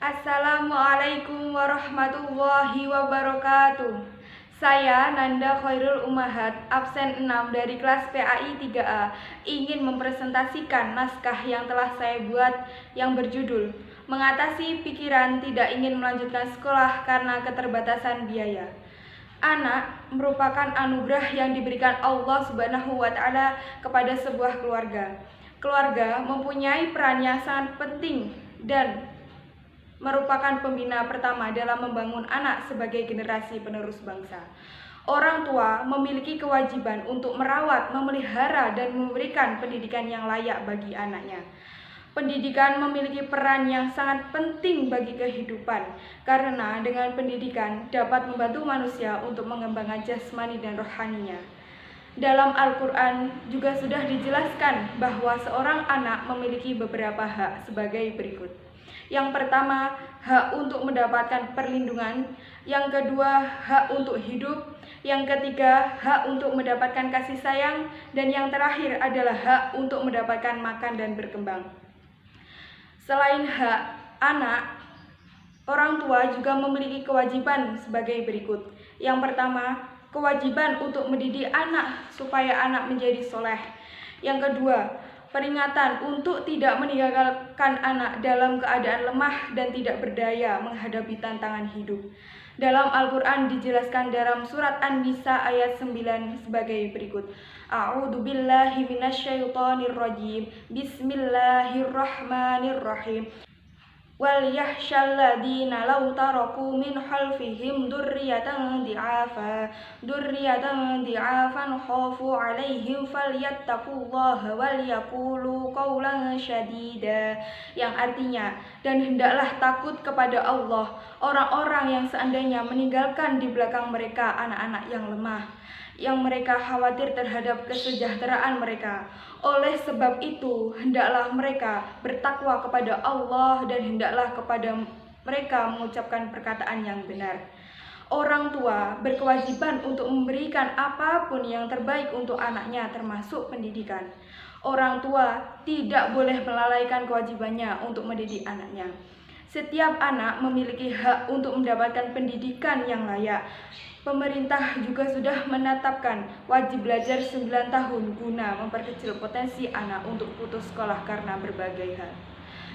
Assalamualaikum warahmatullahi wabarakatuh. Saya Nanda Khairul Ummahat, absen 6 dari kelas PAI 3A, ingin mempresentasikan naskah yang telah saya buat yang berjudul Mengatasi Pikiran Tidak Ingin Melanjutkan Sekolah Karena Keterbatasan Biaya. Anak merupakan anugerah yang diberikan Allah Subhanahu wa Ta'ala kepada sebuah keluarga. Keluarga mempunyai peran yang sangat penting dan merupakan pembina pertama dalam membangun anak sebagai generasi penerus bangsa. Orang tua memiliki kewajiban untuk merawat, memelihara, dan memberikan pendidikan yang layak bagi anaknya. Pendidikan memiliki peran yang sangat penting bagi kehidupan, karena dengan pendidikan dapat membantu manusia untuk mengembangkan jasmani dan rohaninya. Dalam Al-Quran juga sudah dijelaskan bahwa seorang anak memiliki beberapa hak sebagai berikut. Yang pertama, hak untuk mendapatkan perlindungan. Yang kedua, hak untuk hidup. Yang ketiga, hak untuk mendapatkan kasih sayang. Dan yang terakhir adalah hak untuk mendapatkan makan dan berkembang. Selain hak anak, orang tua juga memiliki kewajiban sebagai berikut. Yang pertama, kewajiban untuk mendidik anak supaya anak menjadi soleh. Yang kedua, peringatan untuk tidak meninggalkan anak dalam keadaan lemah dan tidak berdaya menghadapi tantangan hidup. Dalam Al-Quran dijelaskan dalam surat An-Nisa ayat 9 sebagai berikut. A'udzubillahi minasyaitonirrajim. Bismillahirrahmanirrahim. Wal yahsyal ladina law taraku min khalfihim dzurriyyatan dhi'afan khafu 'alaihim falyattaqullaha wal yaqulu qawlan syadida, yang artinya, dan hendaklah takut kepada Allah orang-orang yang seandainya meninggalkan di belakang mereka anak-anak yang lemah, yang mereka khawatir terhadap kesejahteraan mereka. Oleh sebab itu, hendaklah mereka bertakwa kepada Allah dan hendaklah kepada mereka mengucapkan perkataan yang benar. Orang tua berkewajiban untuk memberikan apapun yang terbaik untuk anaknya, termasuk pendidikan. Orang tua tidak boleh melalaikan kewajibannya untuk mendidik anaknya. Setiap anak memiliki hak untuk mendapatkan pendidikan yang layak. Pemerintah juga sudah menetapkan wajib belajar 9 tahun guna memperkecil potensi anak untuk putus sekolah karena berbagai hal.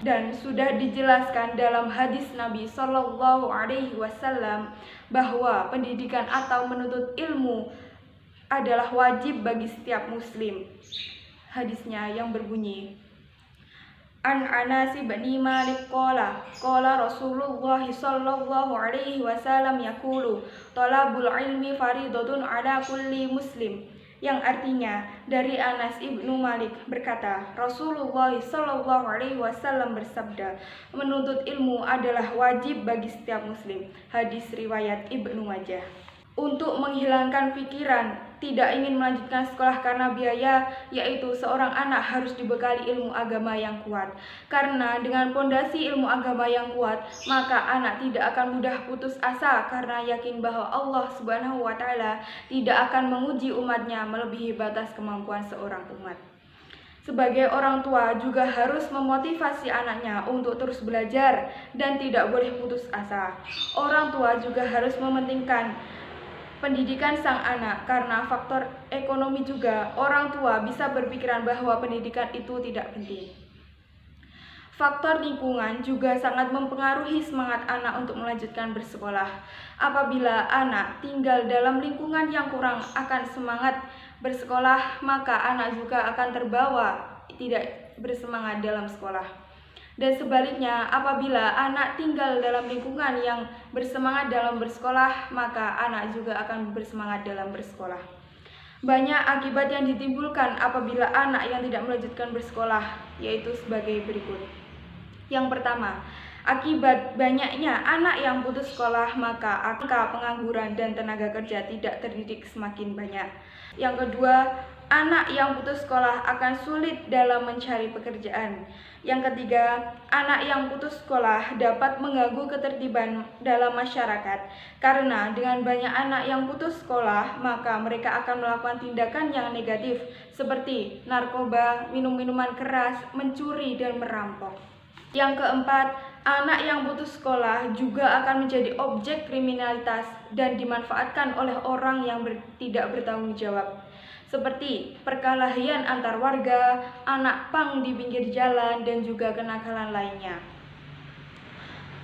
Dan sudah dijelaskan dalam hadis Nabi Shallallahu Alaihi Wasallam bahwa pendidikan atau menuntut ilmu adalah wajib bagi setiap muslim. Hadisnya yang berbunyi, An Anas bin Malik qala Rasulullah sallallahu alaihi wasallam yaqulu talabul ilmi faridatun ala kulli muslim, yang artinya dari Anas ibnu Malik berkata, Rasulullah sallallahu alaihi wasallam bersabda, menuntut ilmu adalah wajib bagi setiap muslim. Hadis riwayat Ibnu Majah. Untuk menghilangkan pikiran tidak ingin melanjutkan sekolah karena biaya, yaitu seorang anak harus dibekali ilmu agama yang kuat. Karena dengan pondasi ilmu agama yang kuat, maka anak tidak akan mudah putus asa karena yakin bahwa Allah Subhanahu wa Ta'ala tidak akan menguji umatnya melebihi batas kemampuan seorang umat. Sebagai orang tua juga harus memotivasi anaknya untuk terus belajar dan tidak boleh putus asa. Orang tua juga harus mementingkan pendidikan sang anak, karena faktor ekonomi juga orang tua bisa berpikiran bahwa pendidikan itu tidak penting. Faktor lingkungan juga sangat mempengaruhi semangat anak untuk melanjutkan bersekolah. Apabila anak tinggal dalam lingkungan yang kurang akan semangat bersekolah, maka anak juga akan terbawa tidak bersemangat dalam sekolah. Dan sebaliknya, apabila anak tinggal dalam lingkungan yang bersemangat dalam bersekolah, maka anak juga akan bersemangat dalam bersekolah. Banyak akibat yang ditimbulkan apabila anak yang tidak melanjutkan bersekolah, yaitu sebagai berikut. Yang pertama, akibat banyaknya anak yang putus sekolah, maka angka pengangguran dan tenaga kerja tidak terdidik semakin banyak. Yang kedua, anak yang putus sekolah akan sulit dalam mencari pekerjaan. Yang ketiga, anak yang putus sekolah dapat mengganggu ketertiban dalam masyarakat. Karena dengan banyak anak yang putus sekolah, maka mereka akan melakukan tindakan yang negatif seperti narkoba, minum minuman keras, mencuri, dan merampok. Yang keempat, Anak yang putus sekolah juga akan menjadi objek kriminalitas dan dimanfaatkan oleh orang yang tidak bertanggung jawab, seperti perkelahian antar warga, anak pang di pinggir jalan, dan juga kenakalan lainnya.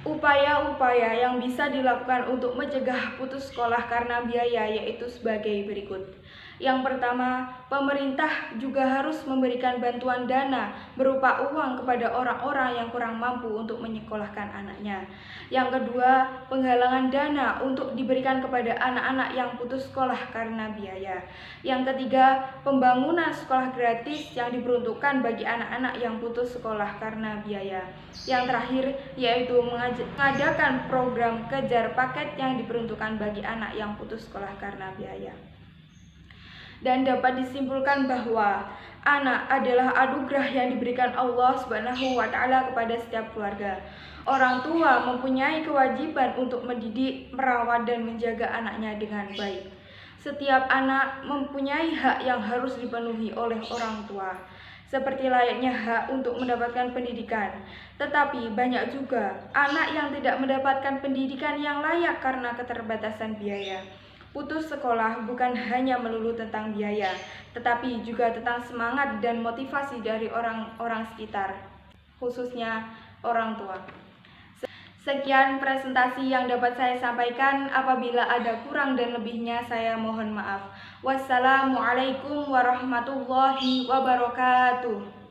Upaya-upaya yang bisa dilakukan untuk mencegah putus sekolah karena biaya yaitu sebagai berikut. Yang pertama, pemerintah juga harus memberikan bantuan dana berupa uang kepada orang-orang yang kurang mampu untuk menyekolahkan anaknya. Yang kedua, penggalangan dana untuk diberikan kepada anak-anak yang putus sekolah karena biaya. Yang ketiga, pembangunan sekolah gratis yang diperuntukkan bagi anak-anak yang putus sekolah karena biaya. Yang terakhir, yaitu mengadakan program kejar paket yang diperuntukkan bagi anak yang putus sekolah karena biaya. Dan dapat disimpulkan bahwa anak adalah anugerah yang diberikan Allah Subhanahu wa Ta'ala kepada setiap keluarga. Orang tua mempunyai kewajiban untuk mendidik, merawat, dan menjaga anaknya dengan baik. Setiap anak mempunyai hak yang harus dipenuhi oleh orang tua, seperti layaknya hak untuk mendapatkan pendidikan. Tetapi banyak juga anak yang tidak mendapatkan pendidikan yang layak karena keterbatasan biaya. Putus sekolah bukan hanya melulu tentang biaya, tetapi juga tentang semangat dan motivasi dari orang-orang sekitar, khususnya orang tua. Sekian presentasi yang dapat saya sampaikan. Apabila ada kurang dan lebihnya, saya mohon maaf. Wassalamualaikum warahmatullahi wabarakatuh.